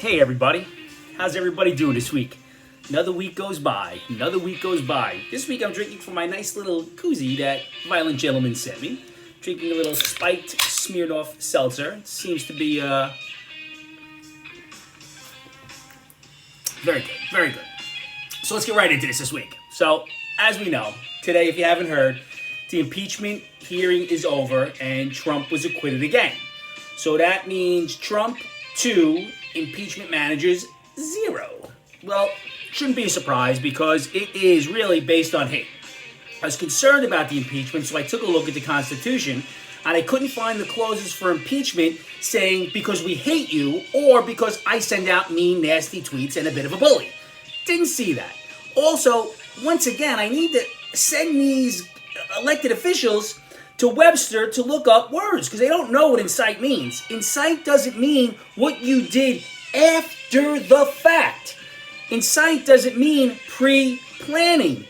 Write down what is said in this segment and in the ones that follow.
Hey everybody, how's everybody doing this week? Another week goes by, This week I'm drinking from my nice little koozie that Violent Gentleman sent me. Drinking a little spiked, smeared off seltzer. It seems to be very good, very good. So let's get right into this week. So, as we know, today, if you haven't heard, the impeachment hearing is over and Trump was acquitted again. So that means Trump 2, impeachment managers 0. Well, shouldn't be a surprise because it is really based on hate. I was concerned about the impeachment, so I took a look at the Constitution, and I couldn't find the clauses for impeachment saying because we hate you or because I send out mean, nasty tweets and a bit of a bully. Didn't see that. Also, once again, I need to send these elected officials to Webster to look up words because they don't know what incite means. Incite doesn't mean what you did after the fact. Incite doesn't mean pre-planning.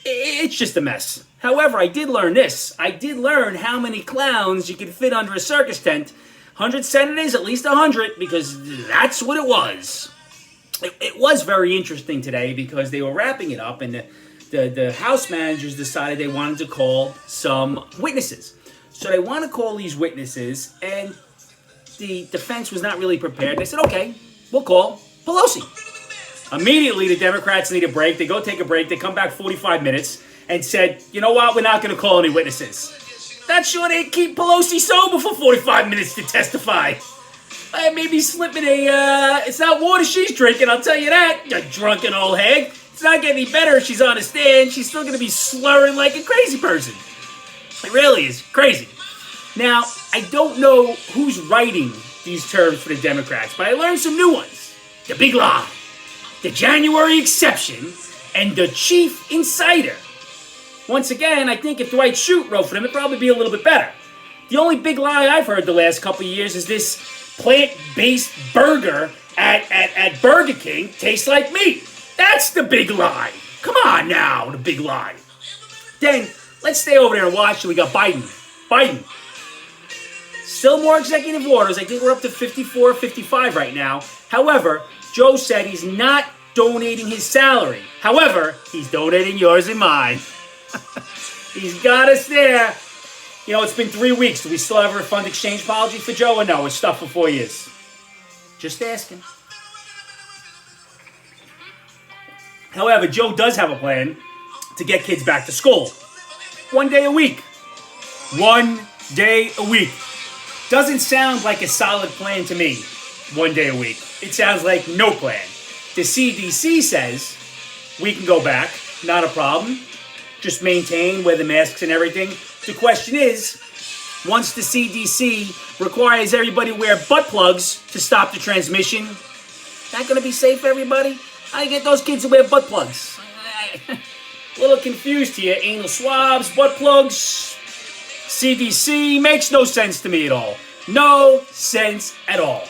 It's just a mess. However, I did learn this. I did learn how many clowns you could fit under a circus tent. 100 senators, at least 100, because that's what it was. It was very interesting today because they were wrapping it up and the House managers decided they wanted to call some witnesses. So they want to call these witnesses, and the defense was not really prepared. They said, okay, we'll call Pelosi. Immediately, the Democrats need a break. They go take a break. They come back 45 minutes and said, you know what, we're not going to call any witnesses. That's sure they keep Pelosi sober for 45 minutes to testify. Maybe slipping it's not water she's drinking, I'll tell you that, you drunken old hag. It's not getting any better if she's on a stand. She's still going to be slurring like a crazy person. It really is crazy. Now, I don't know who's writing these terms for the Democrats, but I learned some new ones. The big lie, the January exception, and the chief insider. Once again, I think if Dwight Schrute wrote for them, it'd probably be a little bit better. The only big lie I've heard the last couple of years is this plant-based burger at Burger King tastes like meat. That's the big lie. Come on now, the big lie. Then, let's stay over there and watch. We got Biden. Still more executive orders. I think we're up to 54, 55 right now. However, Joe said he's not donating his salary. However, he's donating yours and mine. He's got us there. You know, it's been 3 weeks. Do we still have a refund exchange policy for Joe or no? It's stuck for 4 years. Just asking. However, Joe does have a plan to get kids back to school. 1 day a week. 1 day a week. Doesn't sound like a solid plan to me. 1 day a week. It sounds like no plan. The CDC says we can go back. Not a problem. Just maintain, wear the masks and everything. The question is, once the CDC requires everybody wear butt plugs to stop the transmission, that going to be safe for everybody? How do you get those kids to wear butt plugs? A little confused here. Anal swabs, butt plugs, CDC, makes no sense to me at all. No sense at all.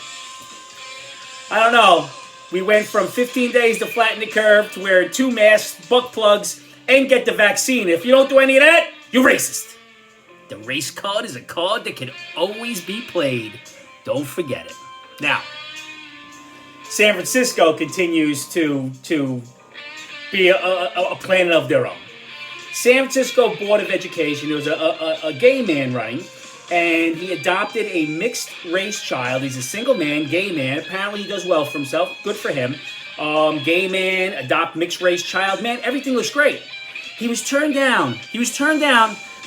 I don't know. We went from 15 days to flatten the curve to wearing 2 masks, butt plugs, and get the vaccine. If you don't do any of that, you're racist. The race card is a card that can always be played. Don't forget it. Now, San Francisco continues to be a planet of their own. San Francisco Board of Education, there was a gay man running, and he adopted a mixed-race child. He's a single man, gay man. Apparently he does well for himself. Good for him. Gay man, adopt mixed-race child. Man, everything looks great. He was turned down.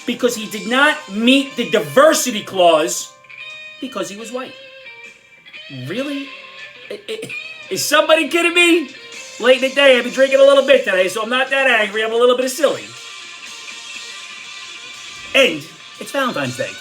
Because he did not meet the diversity clause because he was white. Really? Is somebody kidding me? Late in the day, I've been drinking a little bit today, so I'm not that angry. I'm a little bit silly. And it's Valentine's Day.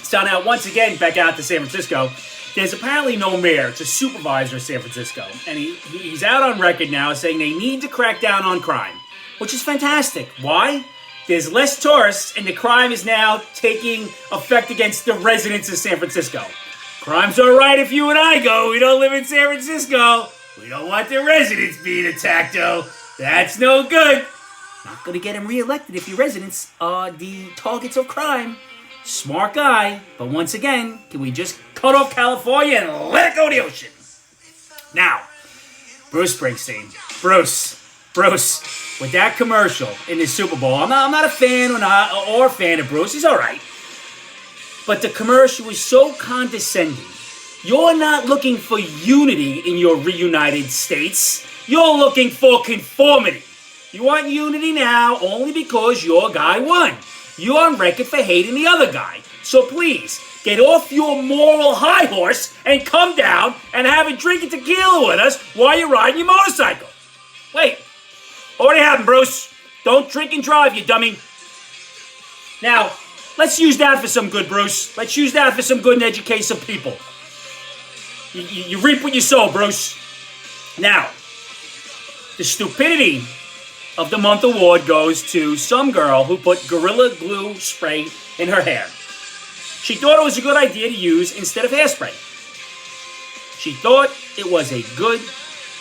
So now, once again, back out to San Francisco, there's apparently no mayor. It's a supervisor of San Francisco. And he's out on record now saying they need to crack down on crime, which is fantastic. Why? There's less tourists, and the crime is now taking effect against the residents of San Francisco. Crime's all right if you and I go. We don't live in San Francisco. We don't want the residents being attacked, though. That's no good. Not going to get him reelected if your residents are the targets of crime. Smart guy. But once again, can we just cut off California and let it go to the ocean? Now, Bruce Springsteen. Bruce, with that commercial in the Super Bowl, I'm not a fan or a fan of Bruce. He's all right. But the commercial was so condescending. You're not looking for unity in your reunited states. You're looking for conformity. You want unity now only because your guy won. You're on record for hating the other guy. So please, get off your moral high horse and come down and have a drink of tequila with us while you're riding your motorcycle. Wait, already happened, Bruce. Don't drink and drive, you dummy. Now, let's use that for some good, Bruce. Let's use that for some good and educate some people. You reap what you sow, Bruce. Now, the stupidity of the month award goes to some girl who put Gorilla Glue spray in her hair. She thought it was a good idea to use instead of hairspray. She thought it was a good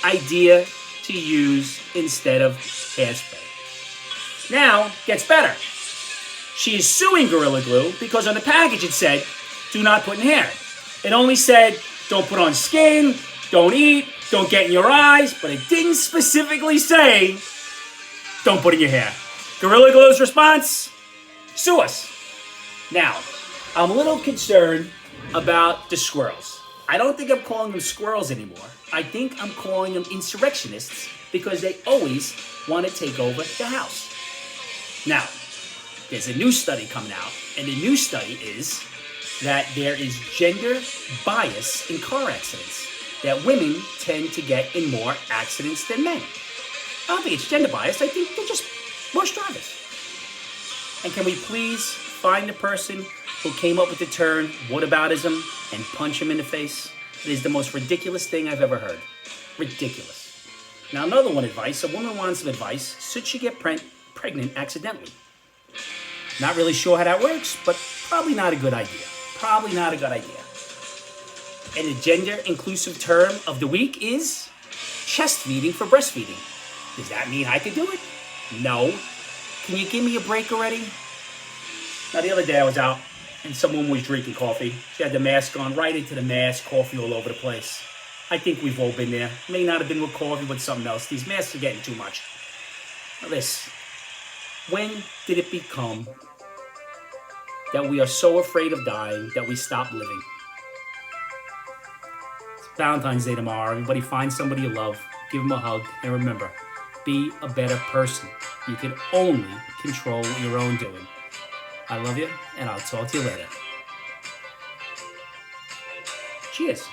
idea to use instead of hairspray. Now, gets better. She is suing Gorilla Glue because on the package it said, do not put in hair. It only said, don't put on skin, don't eat, don't get in your eyes, but it didn't specifically say, don't put in your hair. Gorilla Glue's response, sue us. Now, I'm a little concerned about the squirrels. I don't think I'm calling them squirrels anymore. I think I'm calling them insurrectionists because they always want to take over the house. Now, there's a new study coming out, and the new study is that there is gender bias in car accidents, that women tend to get in more accidents than men. I don't think it's gender bias. I think they're just worse drivers. And can we please find the person who came up with the term whataboutism and punch him in the face? It is the most ridiculous thing I've ever heard. Ridiculous. Now, another one advice. A woman wants some advice. Should she get pregnant accidentally? Not really sure how that works, but probably not a good idea. Probably not a good idea. And the gender-inclusive term of the week is chest feeding for breastfeeding. Does that mean I could do it? No. Can you give me a break already? Now, the other day I was out and some woman was drinking coffee. She had the mask on, right into the mask, coffee all over the place. I think we've all been there. May not have been with coffee, but something else. These masks are getting too much. Now, listen. When did it become that we are so afraid of dying that we stop living? It's Valentine's Day tomorrow. Everybody find somebody you love, give them a hug, and remember, be a better person. You can only control your own doing. I love you, and I'll talk to you later. Cheers.